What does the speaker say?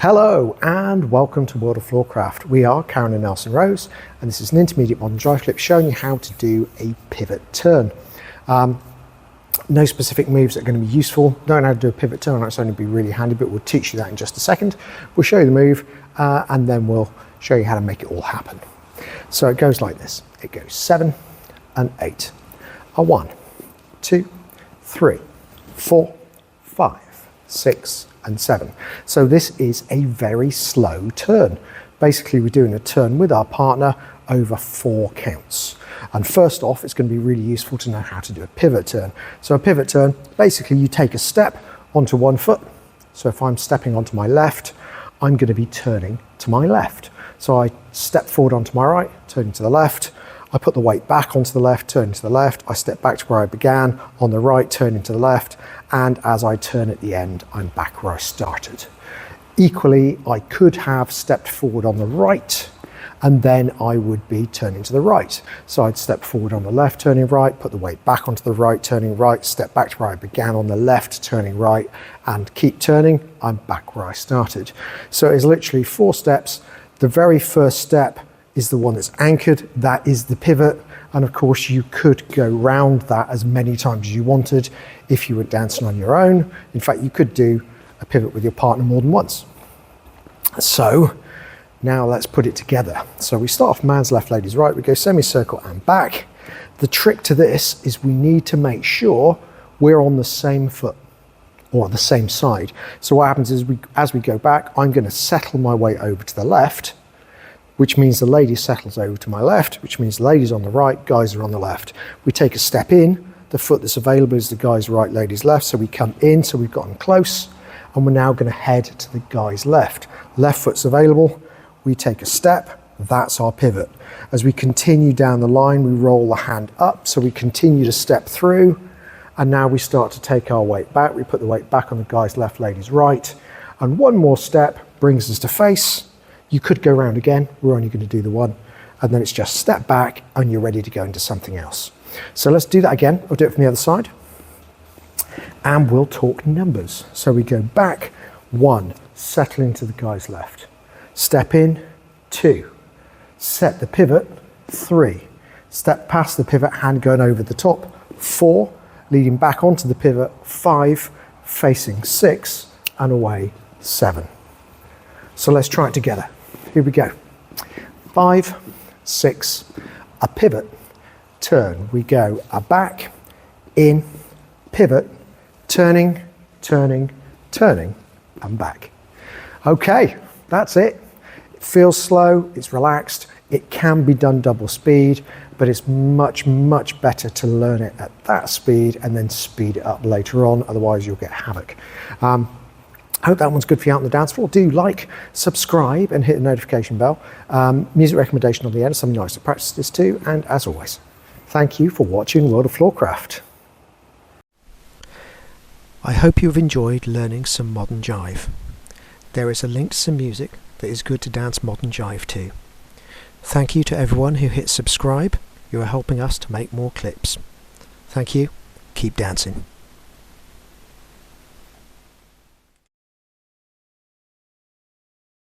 Hello and welcome to World of Floorcraft. We are Karen and Nelson Rose, and this is an intermediate modern jive clip showing you how to do a pivot turn. No specific moves that are going to be useful. Knowing how to do a pivot turn that's only be really handy, but we'll teach you that in just a second. We'll show you the move and then we'll show you how to make it all happen. So it goes like this. It goes 7 and 8. A 1, 2, 3, 4, 5, 6 and 7. So this is a very slow turn. Basically we're doing a turn with our partner over 4 counts. And first off, it's going to be really useful to know how to do a pivot turn. So a pivot turn, basically you take a step onto one foot. So if I'm stepping onto my left, I'm going to be turning to my left. So I step forward onto my right, turning to the left. I put the weight back onto the left, turning to the left. I step back to where I began, on the right, turning to the left. And as I turn at the end, I'm back where I started. Equally, I could have stepped forward on the right, and then I would be turning to the right. So I'd step forward on the left, turning right, put the weight back onto the right, turning right, step back to where I began on the left, turning right, and keep turning. I'm back where I started. So it's literally 4 steps. The very first step is the one that's anchored. That is the pivot. And of course you could go round that as many times as you wanted if you were dancing on your own. In fact, you could do a pivot with your partner more than once. So now let's put it together. So we start off man's left, lady's right. We go semicircle and back. The trick to this is we need to make sure we're on the same foot or the same side. So what happens is as we go back, I'm going to settle my weight over to the left, which means the lady settles over to my left, which means the lady's on the right, guys are on the left. We take a step in, the foot that's available is the guy's right, lady's left, so we come in, so we've gotten close, and we're now going to head to the guy's left. Left foot's available, we take a step, that's our pivot. As we continue down the line, we roll the hand up, so we continue to step through, and now we start to take our weight back. We put the weight back on the guy's left, lady's right, and one more step brings us to face. You could go round again, we're only going to do the one, and then it's just step back and you're ready to go into something else. So let's do that again. I'll do it from the other side and we'll talk numbers. So we go back, 1, settle into the guy's left, step in, 2, set the pivot, 3, step past the pivot, hand going over the top, 4, leading back onto the pivot, 5, facing 6 and away 7. So let's try it together. Here we go. 5, 6, a pivot, turn. We go a back, in, pivot, turning, turning, turning, and back. Okay, that's it. It feels slow, it's relaxed. It can be done double speed, but it's much, much better to learn it at that speed and then speed it up later on, otherwise you'll get havoc. I hope that one's good for you out on the dance floor. Do like, subscribe and hit the notification bell. Music recommendation on the end, something nice to practice this too. And as always, thank you for watching World of Floorcraft. I hope you've enjoyed learning some modern jive. There is a link to some music that is good to dance modern jive to. Thank you to everyone who hit subscribe. You are helping us to make more clips. Thank you. Keep dancing.